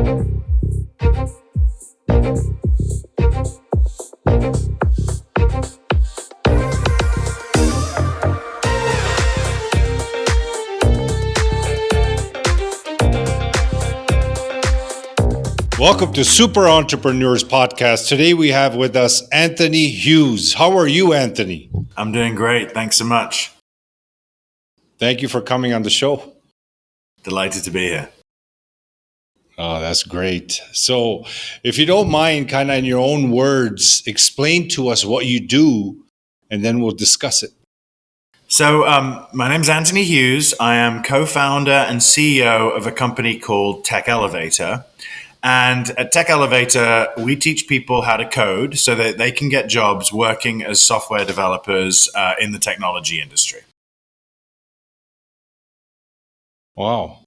Welcome to Super Entrepreneurs Podcast. Today we have with us Anthony Hughes. How are you, Anthony? I'm doing great. Thanks so much. Thank you for coming on the show. Delighted to be here. Oh, that's great. So if you don't mind, kind of in your own words, explain to us what you do, and then we'll discuss it. So my name's Anthony Hughes. I am co-founder and CEO of a company called Tech Elevator. And at Tech Elevator, we teach people how to code so that they can get jobs working as software developers in the technology industry. Wow.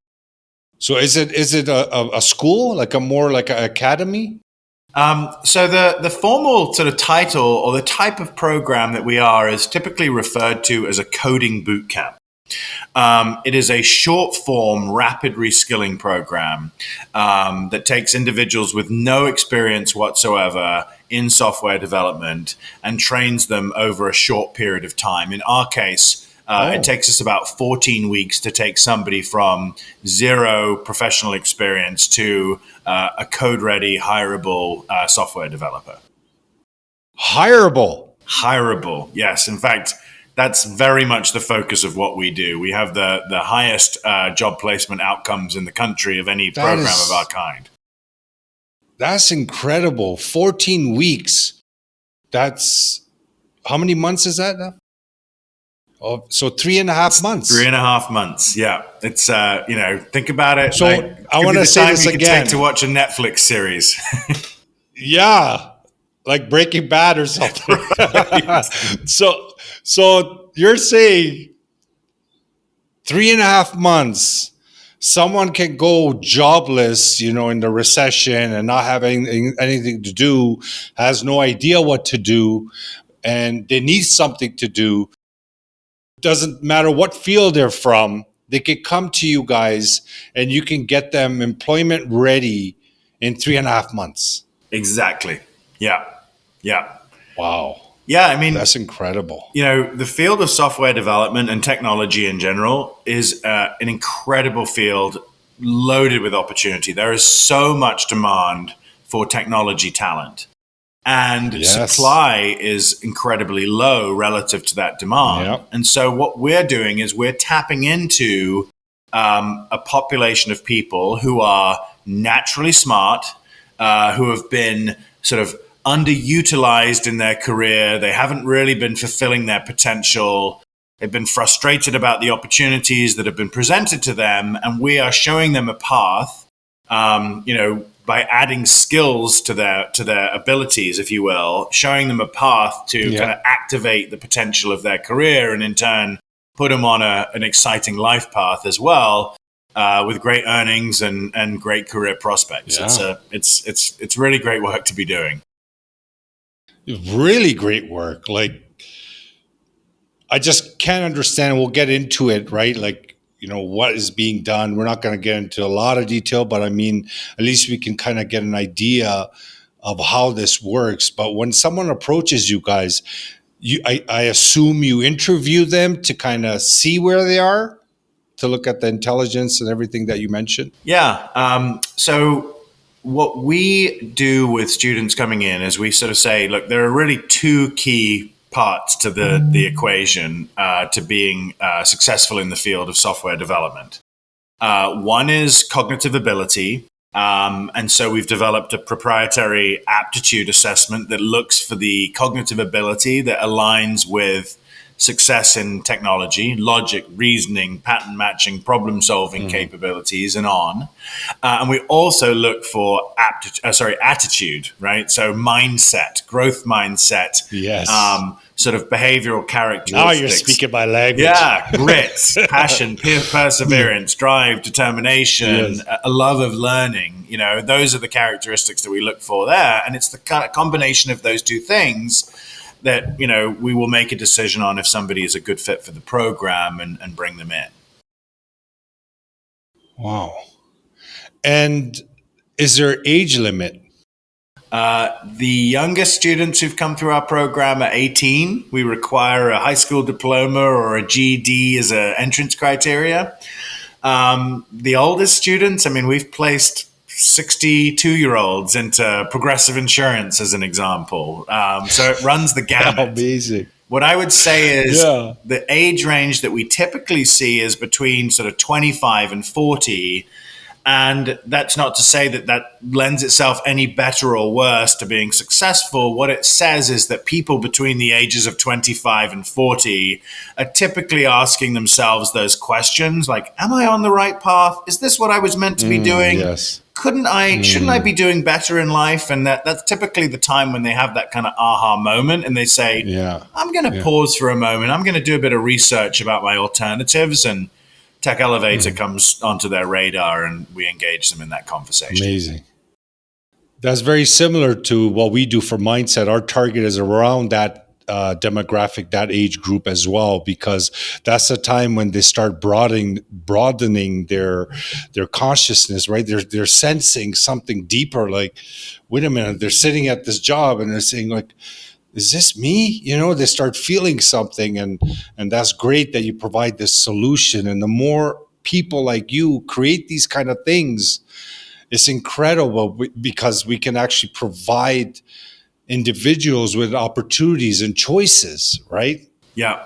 So is it a school, like an academy? So the formal sort of title or the type of program that we are is typically referred to as a coding boot camp. It is a short form, rapid reskilling program that takes individuals with no experience whatsoever in software development and trains them over a short period of time. In our case, it takes us about 14 weeks to take somebody from zero professional experience to a code-ready, hirable software developer. Hirable? Hirable, yes. In fact, that's very much the focus of what we do. We have the highest job placement outcomes in the country of any program of our kind. That's incredible. 14 weeks. That's, how many months is that now? Oh, so 3.5 months. 3.5 months, yeah. It's, think about it. So I want to say this again. Take to watch a Netflix series. Yeah, like Breaking Bad or something. So you're saying 3.5 months, someone can go jobless, in the recession and not having anything to do, has no idea what to do, and they need something to do. Doesn't matter what field they're from, they can come to you guys and you can get them employment ready in 3.5 months. Exactly. Yeah. Wow. Yeah, I mean, that's incredible. The field of software development and technology in general is an incredible field loaded with opportunity. There is so much demand for technology talent. And supply is incredibly low relative to that demand. Yep. And so what we're doing is we're tapping into a population of people who are naturally smart, who have been sort of underutilized in their career. They haven't really been fulfilling their potential. They've been frustrated about the opportunities that have been presented to them. And we are showing them a path, by adding skills to their abilities, if you will, showing them a path to kind of activate the potential of their career and in turn put them on an exciting life path as well, with great earnings and great career prospects. Yeah. It's really great work to be doing. Really great work. Like, I just can't understand. We'll get into it, right? Like, what is being done. We're not going to get into a lot of detail, but I mean, at least we can kind of get an idea of how this works. But when someone approaches you guys, I assume you interview them to kind of see where they are, to look at the intelligence and everything that you mentioned. Yeah. So what we do with students coming in is we sort of say, look, there are really two key parts to the equation to being successful in the field of software development. One is cognitive ability. And so we've developed a proprietary aptitude assessment that looks for the cognitive ability that aligns with success in technology, logic, reasoning, pattern matching, problem solving capabilities, and on. And we also look for attitude, right? So mindset, growth mindset. Yes. Sort of behavioral characteristics. Now you're speaking my language. Yeah, grit, passion, perseverance, drive, determination, a love of learning. Those are the characteristics that we look for there. And it's the kind of combination of those two things that, we will make a decision on if somebody is a good fit for the program and bring them in. Wow. And Is there age limit? The youngest students who've come through our program are 18. We require a high school diploma or a GED as an entrance criteria. The oldest students, I mean, we've placed 62-year-olds into Progressive Insurance as an example. So it runs the gamut. Amazing. What I would say is the age range that we typically see is between sort of 25 and 40. And that's not to say that that lends itself any better or worse to being successful. What it says is that people between the ages of 25 and 40 are typically asking themselves those questions like, am I on the right path? Is this what I was meant to be doing? Yes. Shouldn't I be doing better in life? And that's typically the time when they have that kind of aha moment and they say, I'm going to pause for a moment. I'm going to do a bit of research about my alternatives, and Tech Elevator comes onto their radar and we engage them in that conversation. Amazing. That's very similar to what we do for Mindset. Our target is around that demographic, that age group as well, because that's the time when they start broadening their consciousness, right? They're sensing something deeper, like, wait a minute, they're sitting at this job and they're saying like, is this me? You know, they start feeling something, and that's great that you provide this solution. And the more people like you create these kind of things, it's incredible because we can actually provide individuals with opportunities and choices, right? Yeah.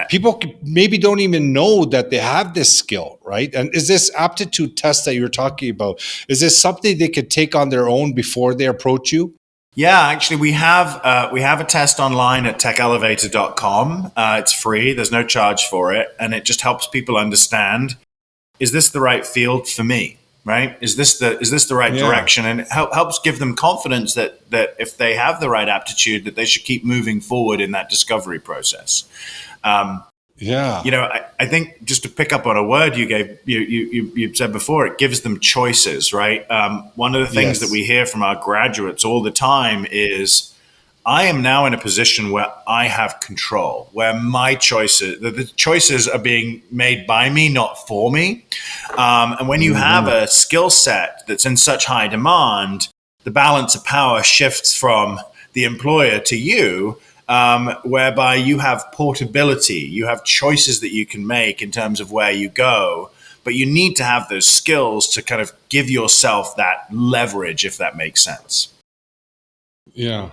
People maybe don't even know that they have this skill, right? And is this aptitude test that you're talking about, is this something they could take on their own before they approach you? Yeah, actually, we have a test online at techelevator.com. It's free. There's no charge for it. And it just helps people understand, is this the right field for me? Right? Is this the right direction? And it helps give them confidence that if they have the right aptitude, that they should keep moving forward in that discovery process. You know, I think just to pick up on a word you gave, you said before, it gives them choices, right? One of the things that we hear from our graduates all the time is, I am now in a position where I have control, where my choices, the choices are being made by me, not for me. And when you have a skill set that's in such high demand, the balance of power shifts from the employer to you, whereby you have portability, you have choices that you can make in terms of where you go, but you need to have those skills to kind of give yourself that leverage, if that makes sense. Yeah.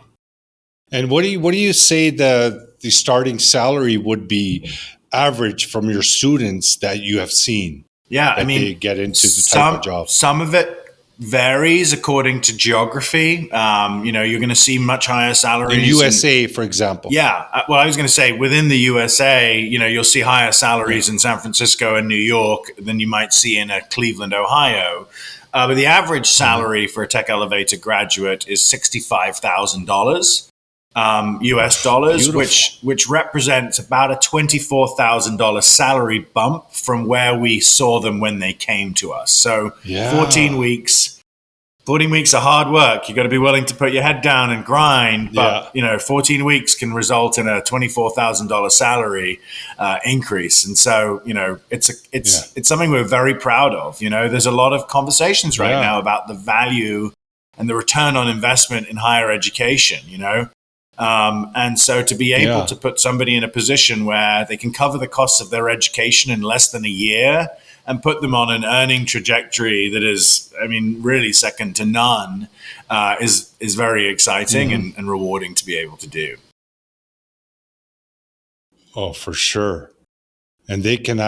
And what do you say the starting salary would be average from your students that you have seen? Yeah, I mean, they get into the type of job. Some of it varies according to geography. You know, you're going to see much higher salaries in USA, for example. Yeah, well, I was going to say within the USA, you know, you'll see higher salaries in San Francisco and New York than you might see in Cleveland, Ohio. But the average salary for a Tech Elevator graduate is $65,000. US dollars, which represents about a $24,000 salary bump from where we saw them when they came to us. So 14 weeks of hard work. You got to be willing to put your head down and grind. But, you know, 14 weeks can result in a $24,000 salary increase. And so, you know, it's something we're very proud of. You know, there's a lot of conversations right now about the value and the return on investment in higher education, you know. And so to be able to put somebody in a position where they can cover the costs of their education in less than a year and put them on an earning trajectory that is, I mean, really second to none, is very exciting and rewarding to be able to do. Oh, for sure. And they could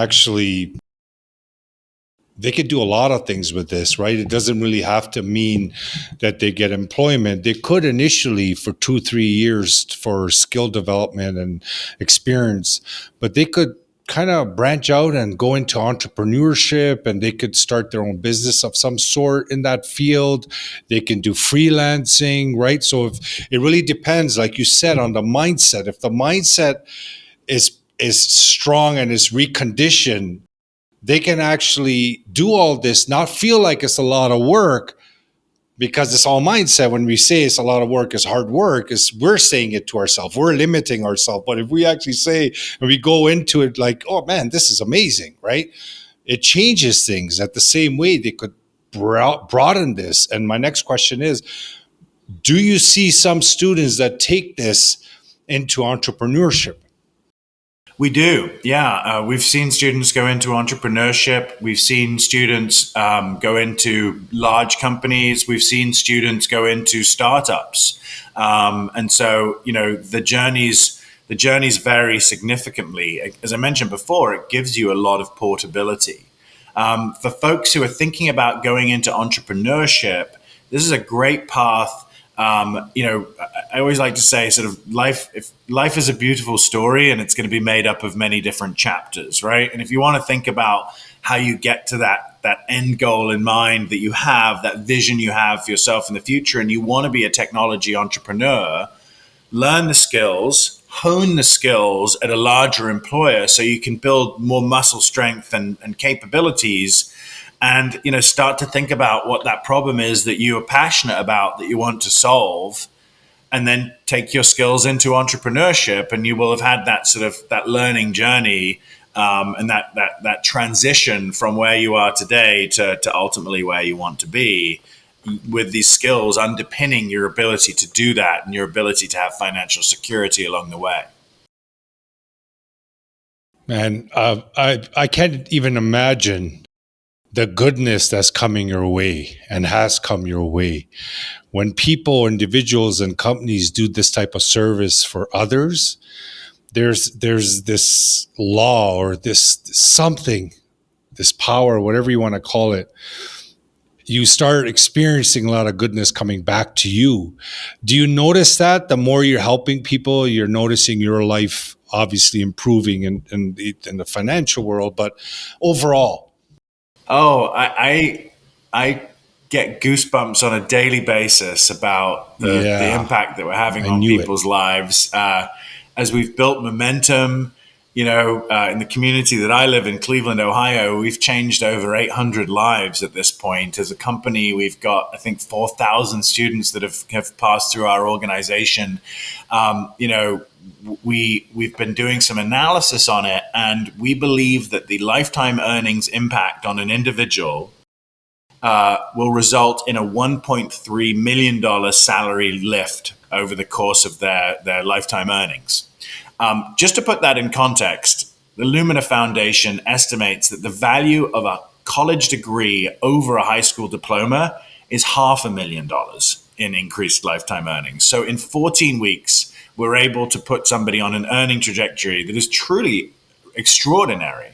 do a lot of things with this, right? It doesn't really have to mean that they get employment. They could initially for 2-3 years for skill development and experience, but they could kind of branch out and go into entrepreneurship, and they could start their own business of some sort in that field. They can do freelancing, right? So if it really depends, like you said, on the mindset. If the mindset is strong and is reconditioned, they can actually do all this, not feel like it's a lot of work, because it's all mindset. When we say it's a lot of work, it's hard work, we're saying it to ourselves. We're limiting ourselves. But if we actually say, and we go into it like, oh man, this is amazing, right? It changes things. At the same way, they could broaden this. And my next question is, do you see some students that take this into entrepreneurship? We do, yeah. We've seen students go into entrepreneurship. We've seen students go into large companies. We've seen students go into startups, and so the journeys vary significantly. As I mentioned before, it gives you a lot of portability. For folks who are thinking about going into entrepreneurship, this is a great path. I always like to say, sort of, if life is a beautiful story and it's going to be made up of many different chapters, right? And if you want to think about how you get to that end goal in mind that you have, that vision you have for yourself in the future, and you want to be a technology entrepreneur, learn the skills, hone the skills at a larger employer so you can build more muscle strength and capabilities, and start to think about what that problem is that you are passionate about, that you want to solve, and then take your skills into entrepreneurship, and you will have had that learning journey, and that transition from where you are today to ultimately where you want to be, with these skills underpinning your ability to do that and your ability to have financial security along the way. Man, I can't even imagine the goodness that's coming your way and has come your way. When people, individuals, and companies do this type of service for others, there's this law or this something, this power, whatever you want to call it. You start experiencing a lot of goodness coming back to you. Do you notice that the more you're helping people, you're noticing your life obviously improving in the financial world, but overall? Oh, I get goosebumps on a daily basis about the Yeah, impact that we're having I on knew it. people's lives. As we've built momentum, in the community that I live in, Cleveland, Ohio, we've changed over 800 lives at this point. As a company, we've got, I think, 4,000 students that have passed through our organization. We've been doing some analysis on it, and we believe that the lifetime earnings impact on an individual will result in a $1.3 million salary lift over the course of their lifetime earnings. Just to put that in context, the Lumina Foundation estimates that the value of a college degree over a high school diploma is $500,000 in increased lifetime earnings. So in 14 weeks, we're able to put somebody on an earning trajectory that is truly extraordinary.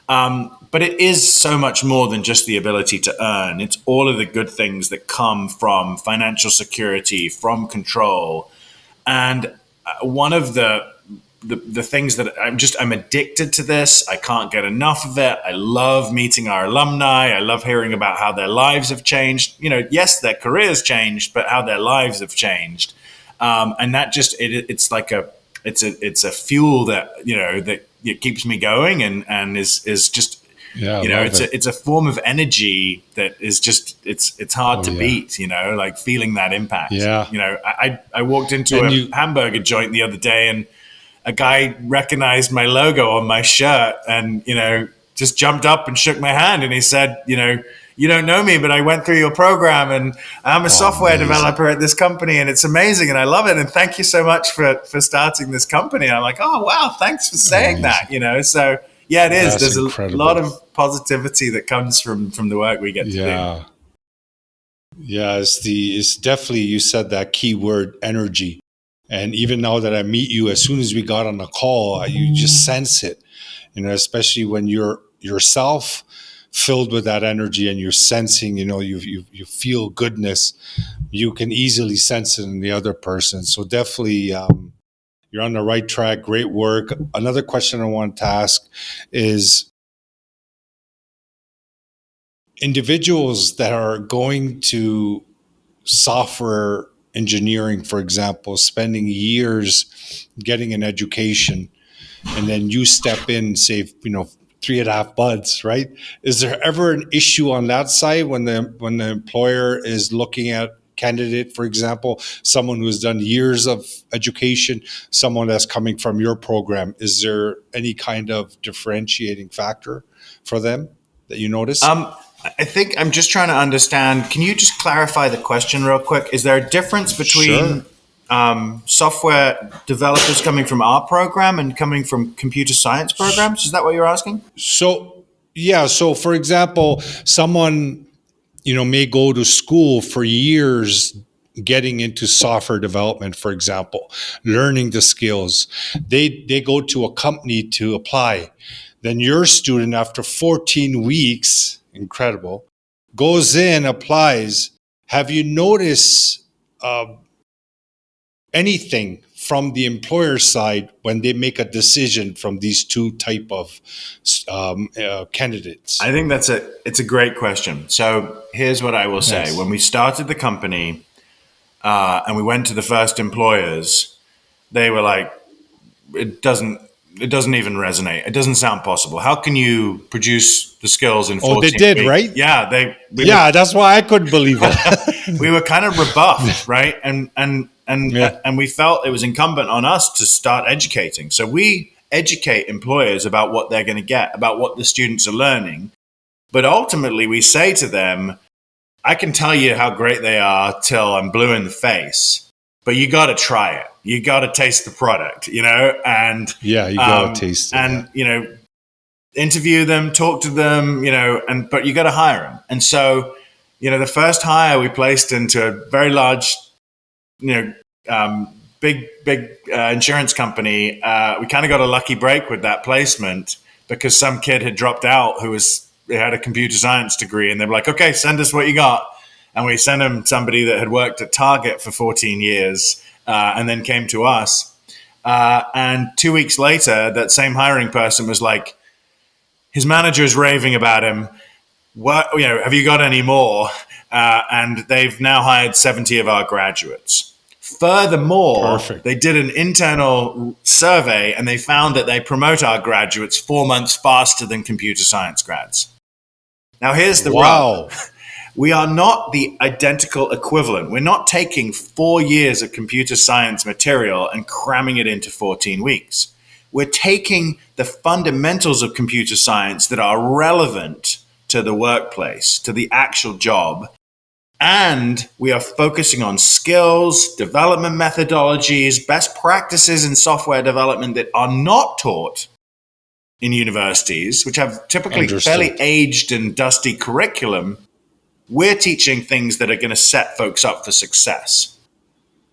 But it is so much more than just the ability to earn. It's all of the good things that come from financial security, from control. And one of the things that I'm addicted to this. I can't get enough of it. I love meeting our alumni. I love hearing about how their lives have changed. Yes, their careers changed, but how their lives have changed. And that just it's a fuel that that it keeps me going and is just Yeah, I love it. it's a form of energy that is just it's hard to Yeah. beat. Like feeling that impact. Yeah. I walked into And a hamburger joint the other day, and a guy recognized my logo on my shirt and, just jumped up and shook my hand. And he said, you don't know me, but I went through your program and I'm a software amazing. developer at this company and it's amazing and I love it. And thank you so much for starting this company. And I'm like, oh, wow, thanks for saying that, So yeah, it is. That's There's a incredible. lot of positivity that comes from the work we get to do. Yeah. Yeah, it's definitely, you said that key word, energy. And even now that I meet you, as soon as we got on the call, you just sense it, especially when you're yourself filled with that energy and you're sensing, you feel goodness, you can easily sense it in the other person. So definitely, you're on the right track. Great work. Another question I want to ask is, individuals that are going to software engineering, for example, spending years getting an education, and then you step in and save, 3.5 months, right? Is there ever an issue on that side when the employer is looking at candidate, for example, someone who has done years of education, someone that's coming from your program? Is there any kind of differentiating factor for them that you notice? I think I'm just trying to understand. Can you just clarify the question real quick? Is there a difference between Sure. software developers coming from our program and coming from computer science programs? Is that what you're asking? So, yeah. So, for example, someone, may go to school for years getting into software development, for example, learning the skills. They go to a company to apply. Then your student, after 14 weeks, incredible, goes in, applies. Have you noticed uh, anything from the employer side when they make a decision from these two type of candidates? I think it's a great question. So here's what I will say: Thanks. when we started the company and we went to the first employers, they were like, "It doesn't even resonate. It doesn't sound possible. How can you produce the skills in Oh, they 14 did, weeks?" right? Yeah, Yeah, that's why I couldn't believe it. we were kind of rebuffed, right? Yeah. And we felt it was incumbent on us to start educating. So we educate employers about what they're going to get, about what the students are learning. But ultimately, we say to them, I can tell you how great they are till I'm blue in the face, but you got to try it. You got to taste the product, Yeah, you gotta taste it. Yeah. interview them, talk to them, but you got to hire them. And so, the first hire we placed into a very large, big insurance company, we kind of got a lucky break with that placement because some kid had dropped out who had a computer science degree, and they were like, okay, send us what you got. And we sent him somebody that had worked at Target for 14 years and then came to us. And 2 weeks later, that same hiring person was like, his manager is raving about him. What, have you got any more? And they've now hired 70 of our graduates. Furthermore, Perfect. they did an internal survey and they found that they promote our graduates 4 months faster than computer science grads. Now, here's the rub. Wow. We are not the identical equivalent. We're not taking 4 years of computer science material and cramming it into 14 weeks. We're taking the fundamentals of computer science that are relevant to the workplace, to the actual job, and we are focusing on skills, development methodologies, best practices in software development that are not taught in universities, which have typically fairly aged and dusty curriculum. We're teaching things that are going to set folks up for success.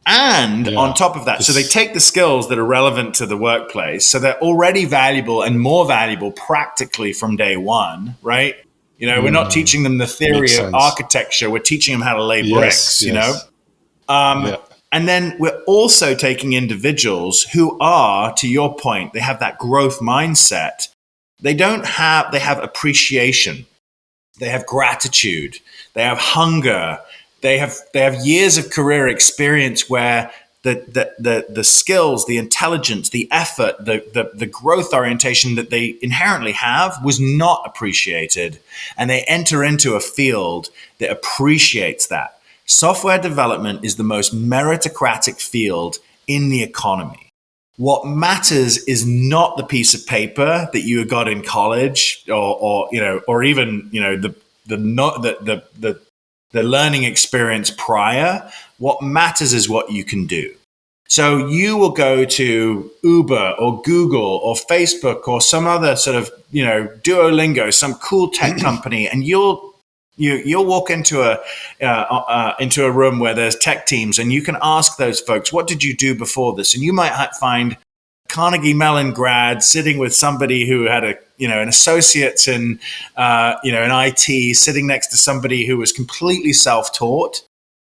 And on top of that, so they take the skills that are relevant to the workplace, so they're already valuable and more valuable practically from day one, right? We're not teaching them the theory of architecture. We're teaching them how to lay bricks, And then we're also taking individuals who are, to your point, they have that growth mindset. They have appreciation. They have gratitude. They have hunger. They have years of career experience where the skills, the intelligence, the effort, the growth orientation that they inherently have was not appreciated. And they enter into a field that appreciates that. Software development is the most meritocratic field in the economy. What matters is not the piece of paper that you got in college or even the learning experience prior. What matters is what you can do. So you will go to Uber or Google or Facebook or some other sort of, Duolingo, some cool tech company, and you'll walk into a room where there's tech teams, and you can ask those folks, what did you do before this? And you might find Carnegie Mellon grad sitting with somebody who had an associate's in IT, sitting next to somebody who was completely self-taught,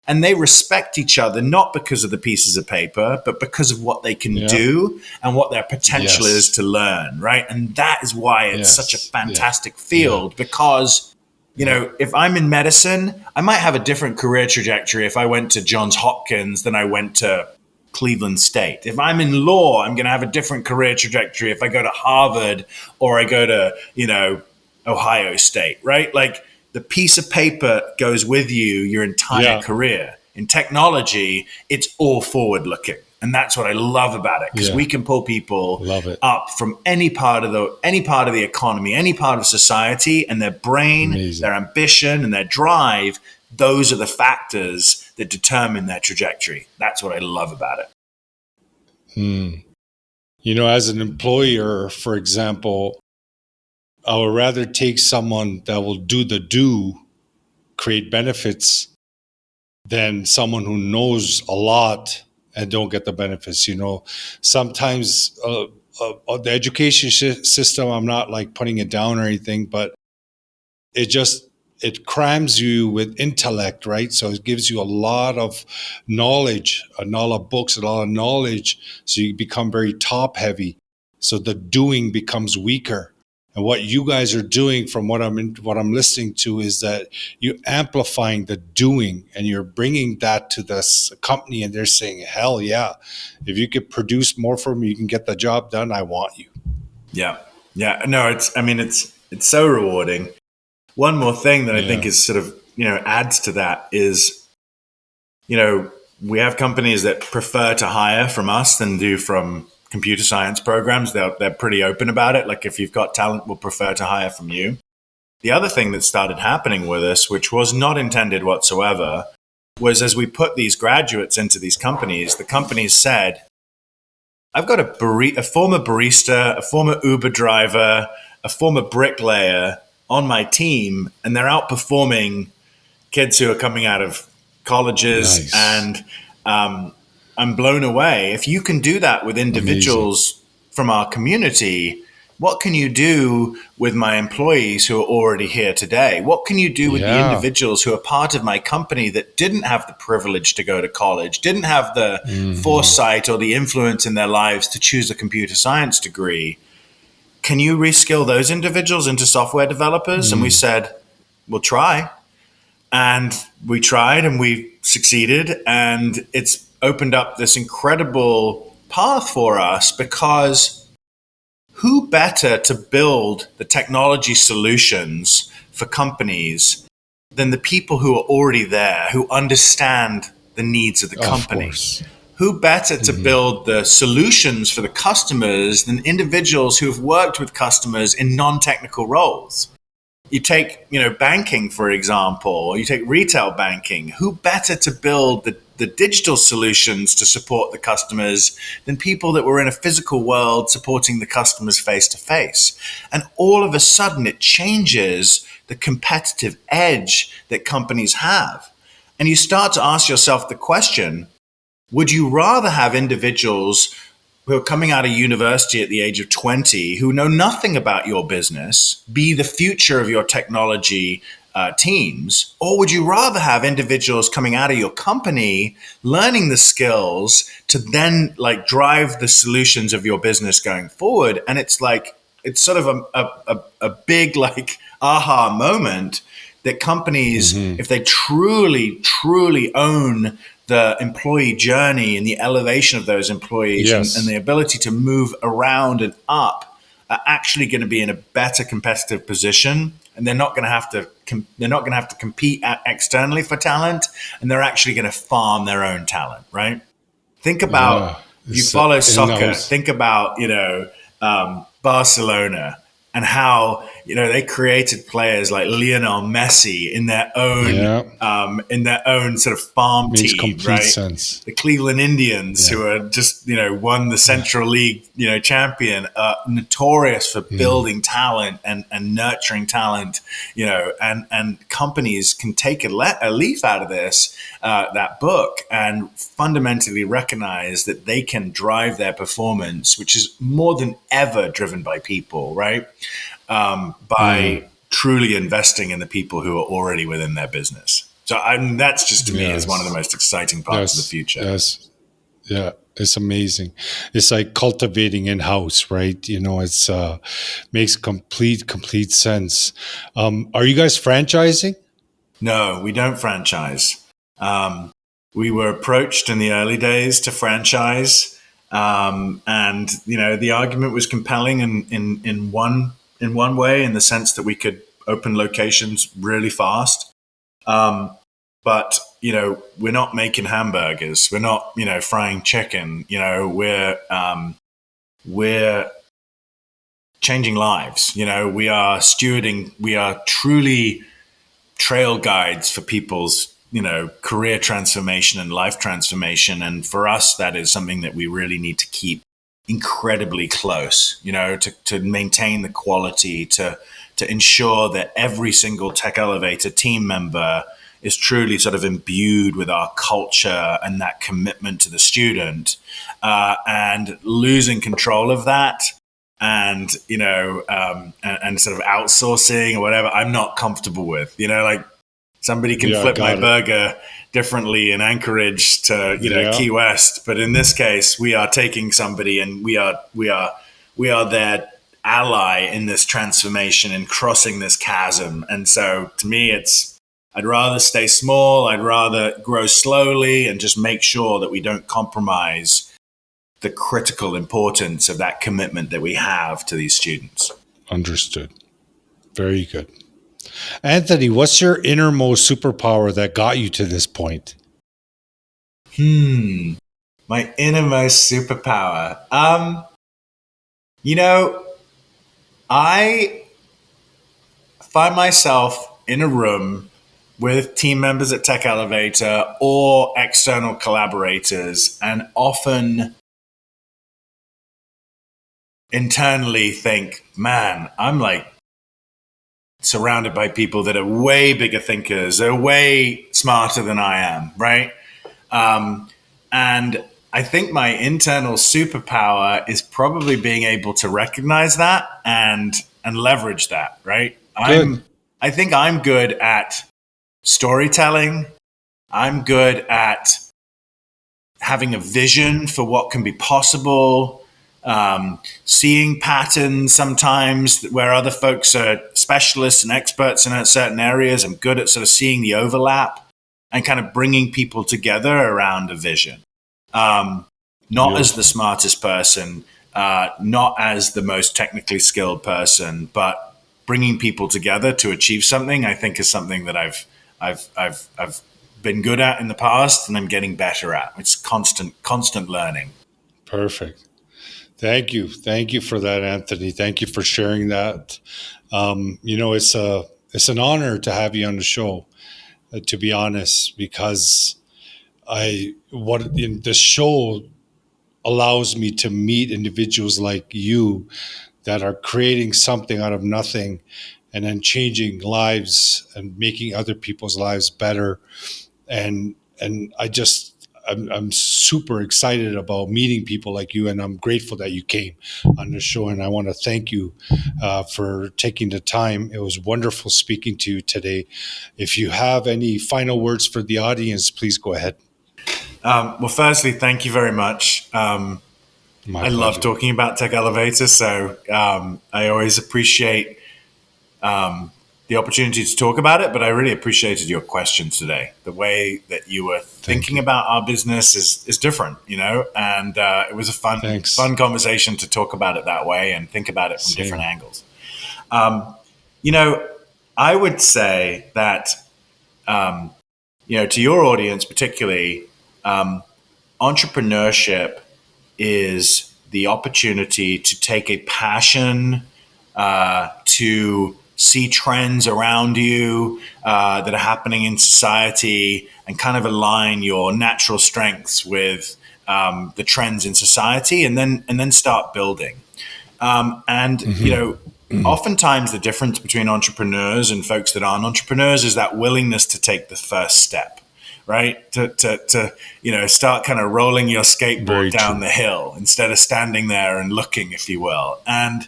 and they respect each other not because of the pieces of paper, but because of what they can do and what their potential is to learn, right? And that is why it's such a fantastic field because if I'm in medicine, I might have a different career trajectory if I went to Johns Hopkins than I went to Cleveland State. If I'm in law, I'm going to have a different career trajectory if I go to Harvard or I go to, Ohio State, right? Like the piece of paper goes with you your entire career. In technology, it's all forward looking. And that's what I love about it, because Yeah. we can pull people Love it. up from any part of the economy, any part of society, and their brain, Amazing. their ambition, and their drive. Those are the factors that determine their trajectory. That's what I love about it. As an employer, for example, I would rather take someone that will create benefits, than someone who knows a lot and don't get the benefits. Sometimes the education system, I'm not like putting it down or anything, but it crams you with intellect, right? So it gives you a lot of knowledge, a lot of books, a lot of knowledge. So you become very top heavy. So the doing becomes weaker. And what you guys are doing, from what I'm listening to, is that you're amplifying the doing, and you're bringing that to this company, and they're saying, "Hell yeah! If you could produce more for me, you can get the job done. I want you." Yeah, yeah. No, it's so rewarding. One more thing that I think is sort of adds to that is, we have companies that prefer to hire from us than do from computer science programs. They're pretty open about it. Like, if you've got talent, we'll prefer to hire from you. The other thing that started happening with us, which was not intended whatsoever, was as we put these graduates into these companies, the companies said, I've got a former barista, a former Uber driver, a former bricklayer on my team, and they're outperforming kids who are coming out of colleges. Nice. And I'm blown away. If you can do that with individuals from our community, what can you do with my employees who are already here today? What can you do with the individuals who are part of my company that didn't have the privilege to go to college, didn't have the foresight or the influence in their lives to choose a computer science degree? Can you reskill those individuals into software developers? And we said, we'll try. And we tried, and we succeeded. And it's opened up this incredible path for us, because who better to build the technology solutions for companies than the people who are already there, who understand the needs of the company? Who better to build the solutions for the customers than individuals who have worked with customers in non-technical roles? You take, banking, for example, or you take retail banking. Who better to build the digital solutions to support the customers than people that were in a physical world supporting the customers face to face? And all of a sudden, it changes the competitive edge that companies have. And you start to ask yourself the question, would you rather have individuals who are coming out of university at the age of 20, who know nothing about your business, be the future of your technology teams? Or would you rather have individuals coming out of your company, learning the skills to then drive the solutions of your business going forward? And it's sort of a big aha moment that companies, if they truly, truly own the employee journey and the elevation of those employees, and the ability to move around and up, are actually going to be in a better competitive position, and they're not going to have to compete externally for talent, and they're actually going to farm their own talent. Right? Think about you follow soccer. Think about Barcelona, and how they created players like Lionel Messi in their own sort of farm Makes team, complete right? sense. The Cleveland Indians, who are just won the Central League champion, notorious for building talent and nurturing talent, and companies can take a leaf out of that book, and fundamentally recognize that they can drive their performance, which is more than ever driven by people, right? By truly investing in the people who are already within their business. So that's just, to me, is one of the most exciting parts of the future. Yes. Yeah. It's amazing. It's like cultivating in-house, right? It's makes complete sense. Are you guys franchising? No, we don't franchise. We were approached in the early days to franchise. And the argument was compelling in one way, in the sense that we could open locations really fast. but we're not making hamburgers, we're not frying chicken, we're changing lives. We are stewarding, we are truly trail guides for people's career transformation and life transformation. And for us, that is something that we really need to keep incredibly close, to maintain the quality, to ensure that every single Tech Elevator team member is truly sort of imbued with our culture and that commitment to the student, and losing control of that and and sort of outsourcing or whatever, I'm not comfortable with. Like somebody can flip my burger differently in Anchorage to Key West, but in this case, we are taking somebody and we are their ally in this transformation and crossing this chasm. And so, to me, I'd rather stay small. I'd rather grow slowly and just make sure that we don't compromise the critical importance of that commitment that we have to these students. Understood. Very good. Anthony, what's your innermost superpower that got you to this point? My innermost superpower. I find myself in a room with team members at Tech Elevator or external collaborators, and often internally think, man, I'm like surrounded by people that are way bigger thinkers. They're way smarter than I am, right? And I think my internal superpower is probably being able to recognize that and leverage that, right? I think I'm good at storytelling. I'm good at having a vision for what can be possible, seeing patterns sometimes where other folks are specialists and experts in certain areas. I'm good at sort of seeing the overlap and kind of bringing people together around a vision. Not as the smartest person, not as the most technically skilled person, but bringing people together to achieve something, I think, is something that I've been good at in the past, and I'm getting better at. It's constant learning. Perfect. Thank you for that, Anthony. Thank you for sharing that. It's an honor to have you on the show, to be honest, because the show allows me to meet individuals like you that are creating something out of nothing and then changing lives and making other people's lives better. And I'm super excited about meeting people like you, and I'm grateful that you came on the show. And I want to thank you for taking the time. It was wonderful speaking to you today. If you have any final words for the audience, please go ahead. Well, firstly, thank you very much. I love talking about Tech Elevator, so I always appreciate the opportunity to talk about it, but I really appreciated your questions today. The way that you were thinking about our business is different, and it was a fun conversation to talk about it that way and think about it from different angles. I would say that, to your audience particularly, entrepreneurship is the opportunity to take a passion, to see trends around you that are happening in society and kind of align your natural strengths with the trends in society, and then start building. Oftentimes the difference between entrepreneurs and folks that aren't entrepreneurs is that willingness to take the first step. Right? To start kind of rolling your skateboard down the hill instead of standing there and looking, if you will. And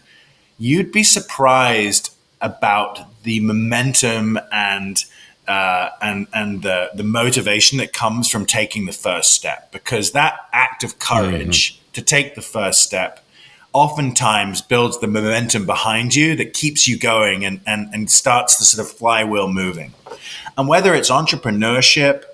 you'd be surprised about the momentum and the motivation that comes from taking the first step, because that act of courage to take the first step oftentimes builds the momentum behind you that keeps you going and starts the sort of flywheel moving. And whether it's entrepreneurship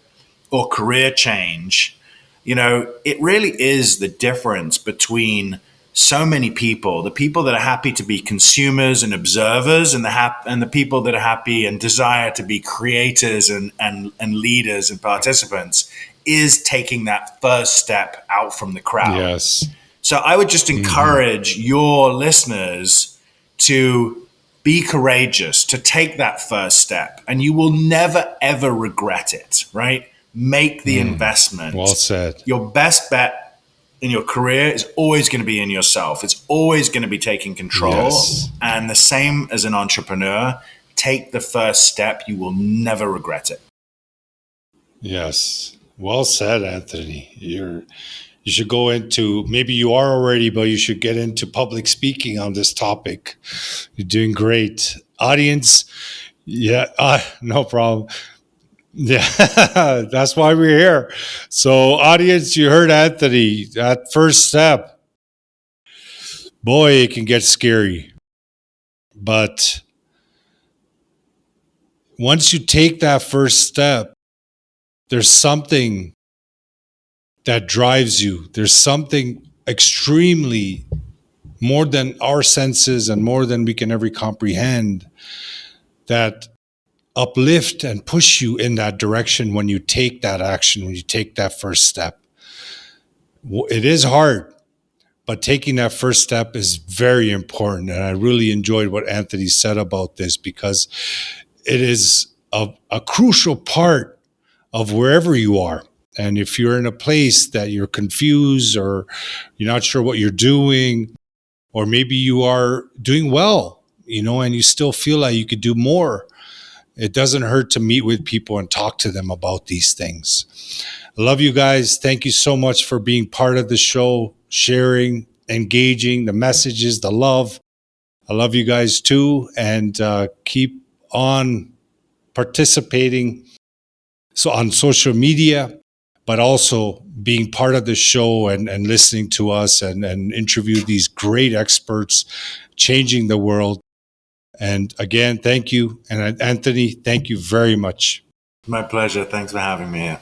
or career change, it really is the difference between so many people, the people that are happy to be consumers and observers, and the people that are happy and desire to be creators and leaders and participants, is taking that first step out from the crowd. Yes. So I would just encourage your listeners to be courageous, to take that first step, and you will never, ever regret it, right? Make the investment. Well said. Your best bet in your career is always going to be in yourself. It's always going to be taking control. Yes. And the same as an entrepreneur, take the first step. You will never regret it. Yes. Well said, Anthony. You should go into, maybe you are already, but you should get into public speaking on this topic. You're doing great. Audience, no problem. Yeah, that's why we're here. So, audience, you heard Anthony. That first step, boy, it can get scary. But once you take that first step, there's something that drives you. There's something extremely more than our senses and more than we can ever comprehend that uplift and push you in that direction when you take that action, when you take that first step. It is hard, but taking that first step is very important. And I really enjoyed what Anthony said about this, because it is a crucial part of wherever you are. And if you're in a place that you're confused or you're not sure what you're doing, or maybe you are doing well, and you still feel like you could do more, it doesn't hurt to meet with people and talk to them about these things. I love you guys. Thank you so much for being part of the show, sharing, engaging, the messages, the love. I love you guys too. And keep on participating on social media, but also being part of the show and listening to us and interview these great experts changing the world. And again, thank you. And Anthony, thank you very much. My pleasure. Thanks for having me here.